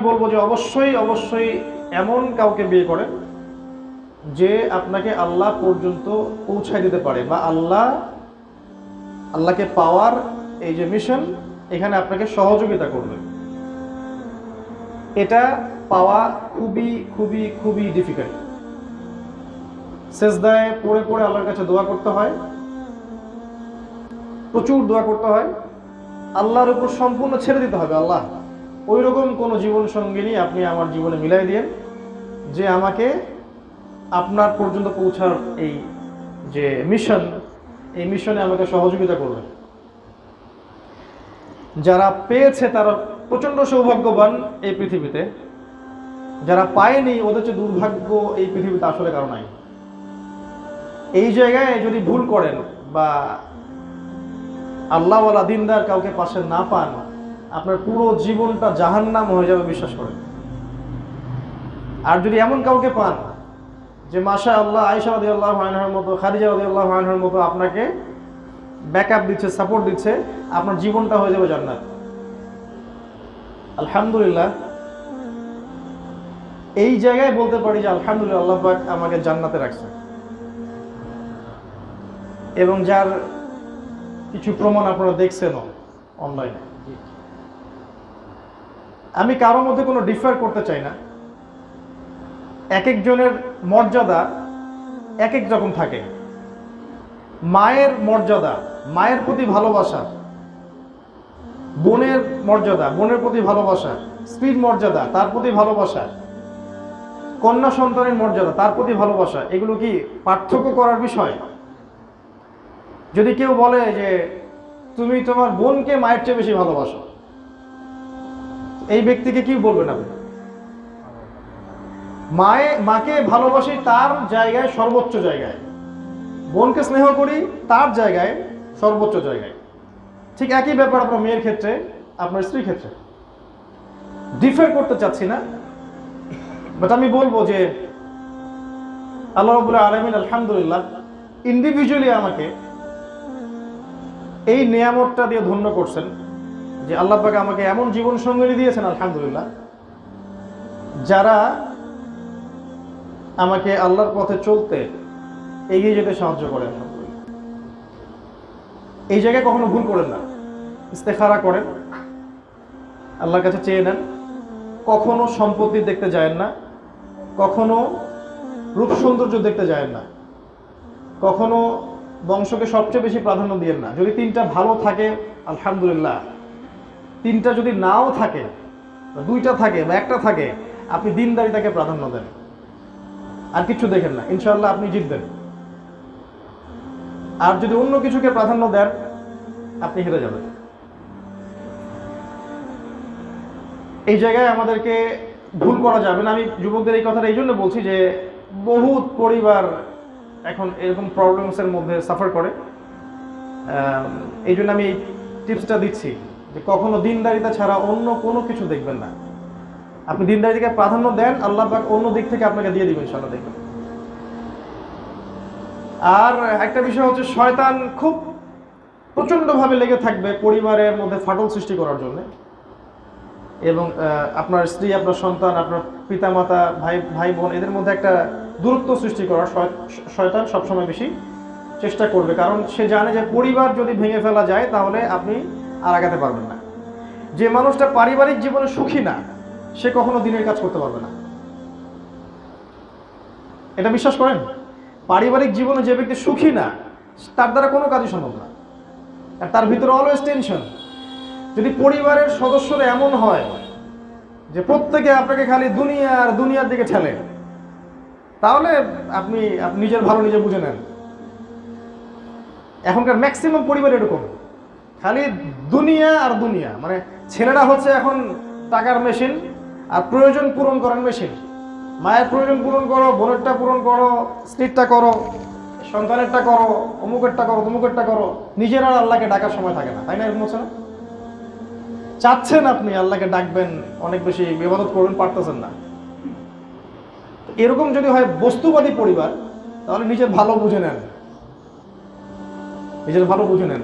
বলবো যে অবশ্যই অবশ্যই এমন কাউকে বিয়ে করেন যে আপনাকে আল্লাহ পর্যন্ত পৌঁছায় দিতে পারে, বা আল্লাহকে পাওয়ার এই যে মিশন, এখানে আপনাকে সহযোগিতা করবে। এটা পাওয়া খুবই খুবই খুবই ডিফিকাল্ট। সেজদায় পড়ে পড়ে আল্লাহর কাছে দোয়া করতে হয়, প্রচুর দোয়া করতে হয়, আল্লাহর উপর সম্পূর্ণ ছেড়ে দিতে হবে। আল্লাহ, ওই রকম কোনো জীবন সঙ্গিনী আপনি আমার জীবনে মিলাই দিয়েন যে আমাকে আপনার পর্যন্ত পৌঁছার এই যে মিশন, এই মিশনে আমাকে সহযোগিতা করবে। যারা পেয়েছে তারা প্রচণ্ড সৌভাগ্যবান এই পৃথিবীতে, যারা পায়নি ওদের চেয়ে দুর্ভাগ্য এই পৃথিবীতে আসলে কারো নাই। এই জায়গায় যদি ভুল করেন বা আল্লাহওয়ালা দিনদার কাউকে পাশে না পান, আপনার পুরো জীবনটা জাহান্নাম হয়ে যাবে, বিশ্বাস করেন। আর যদি এমন কাউকে পান যে মাশাআল্লাহ আয়েশা রাদিয়াল্লাহু আনহার মতো, খাদিজা রাদিয়াল্লাহু আনহার মতো আপনাকে ব্যাকআপ দিচ্ছে, সাপোর্ট দিচ্ছে, আপনার জীবনটা হয়ে যাবে জান্নাত। আলহামদুলিল্লাহ, এই জায়গায় বলতে পারি যে আলহামদুলিল্লাহ, আল্লাহ পাক আমাকে জান্নাতে রাখছে। এবং যার কিছু প্রমাণ আপনারা দেখছেন অনলাইনে। আমি কারো মধ্যে কোনো ডিফার করতে চাই না। এক একজনের মর্যাদা এক এক রকম থাকে। মায়ের মর্যাদা, মায়ের প্রতি ভালোবাসা, বোনের মর্যাদা, বোনের প্রতি ভালোবাসা, স্ত্রীর মর্যাদা, তার প্রতি ভালোবাসা, কন্যা সন্তানের মর্যাদা, তার প্রতি ভালোবাসা, এগুলো কি পার্থক্য করার বিষয়? যদি কেউ বলে যে তুমি তোমার বোনকে মায়ের চেয়ে বেশি ভালোবাসো, এই ব্যক্তিকে কি বলবেন আপনি? মাকে ভালোবাসি তার জায়গায়, সর্বোচ্চ জায়গায়, বোনকে স্নেহ করি তার জায়গায়, সর্বোচ্চ জায়গায়। ঠিক একই ব্যাপার আপনার মেয়ের ক্ষেত্রে, আপনার স্ত্রীর ক্ষেত্রে। ডিফার করতে চাচ্ছি না, বাট আমি বলবো যে আল্লাহ রাব্বুল আলামিন আলহামদুলিল্লাহ ইন্ডিভিজুয়ালি আমাকে এই নিয়ামতটা দিয়ে ধন্য করছেন যে আল্লাহ পাক আমাকে এমন জীবন সঙ্গিনী দিয়েছেন আলহামদুলিল্লাহ, যারা আমাকে আল্লাহর পথে চলতে, এগিয়ে যেতে সাহায্য করেন। এই জায়গায় কখনো ভুল করেন না, ইস্তেখারা করেন, আল্লাহর কাছে চেয়ে নেন। কখনো সম্পত্তি দেখতে যায়েন না, কখনো রূপ সৌন্দর্য দেখতে যায়েন না, কখনো বংশকে সবচেয়ে বেশি প্রাধান্য দিয়েন না। যদি তিনটা ভালো থাকে আলহামদুলিল্লাহ, তিনটা যদি নাও থাকে, দুইটা থাকে বা একটা থাকে, আপনি দিনদারিতাকে প্রাধান্য দেন, আর কিছু দেখেন না, ইনশাআল্লাহ আপনি জিতবেন। আর যদি অন্য কিছুকে প্রাধান্য দেন, আপনি হেরে যাবেন। এই জায়গায় আমাদেরকে ভুল করা যাবে না। আমি যুবকদের এই কথাটা এই জন্য বলছি যে বহুত পরিবার এখন এরকম প্রবলেমসের মধ্যে সাফার করে। এই জন্য আমি এই টিপসটা দিচ্ছি যে কখনো দিনদারিতা ছাড়া অন্য কোনো কিছু দেখবেন না। আপনি দিনদারিতাকে প্রাধান্য দেন, আল্লাহ পাক অন্য দিক থেকে আপনাকে দিয়ে দিবেন, ইনশাআল্লাহ দেখবেন। আর একটা বিষয় হচ্ছে, শয়তান খুব প্রচণ্ডভাবে লেগে থাকবে পরিবারের মধ্যে ফাটল সৃষ্টি করার জন্য। এবং আপনার স্ত্রী, আপনার সন্তান, আপনার পিতামাতা, ভাই বোন, এদের মধ্যে একটা দূরত্ব সৃষ্টি করার শয়তান সবসময় বেশি চেষ্টা করবে। কারণ সে জানে যে পরিবার যদি ভেঙে ফেলা যায় তাহলে আপনি আর আগাতে পারবেন না। যে মানুষটা পারিবারিক জীবনে সুখী না, সে কখনো দিনের কাজ করতে পারবে না। এটা বিশ্বাস করেন? পারিবারিক জীবনে যে ব্যক্তি সুখী না, তার দ্বারা কোনো কাজই সম্ভব না। আর তার ভিতরে অলওয়েজ টেনশন। যদি পরিবারের সদস্যরা এমন হয় যে প্রত্যেকে আপনাকে খালি দুনিয়ার দিকে ঠেলে, তাহলে আপনি নিজের ভালো নিজে বুঝে নেন। এখনকার ম্যাক্সিমাম পরিবার এরকম, খালি দুনিয়া আর দুনিয়া। মানে ছেলেরা হচ্ছে এখন টাকার মেশিন, আর প্রয়োজন পূরণ করার মেশিন। মায়ের প্রয়োজন পূরণ করো, বোনেরটা পূরণ করো, স্ত্রীরটা করো, সন্তানেরটা করো, অমুকেরটা করো, তমুকেরটা করো। নিজের আর আল্লাহকে ডাকার সময় থাকে না, তাই না? এরকম হচ্ছে না? চাচ্ছেন আপনি আল্লাহকে ডাকবেন, অনেক বেশি ইবাদত করবেন, পারতেছেন না। এরকম যদি হয় বস্তুবাদী পরিবার, তাহলে নিজের ভালো বুঝে নেন, নিজের ভালো বুঝে নেন।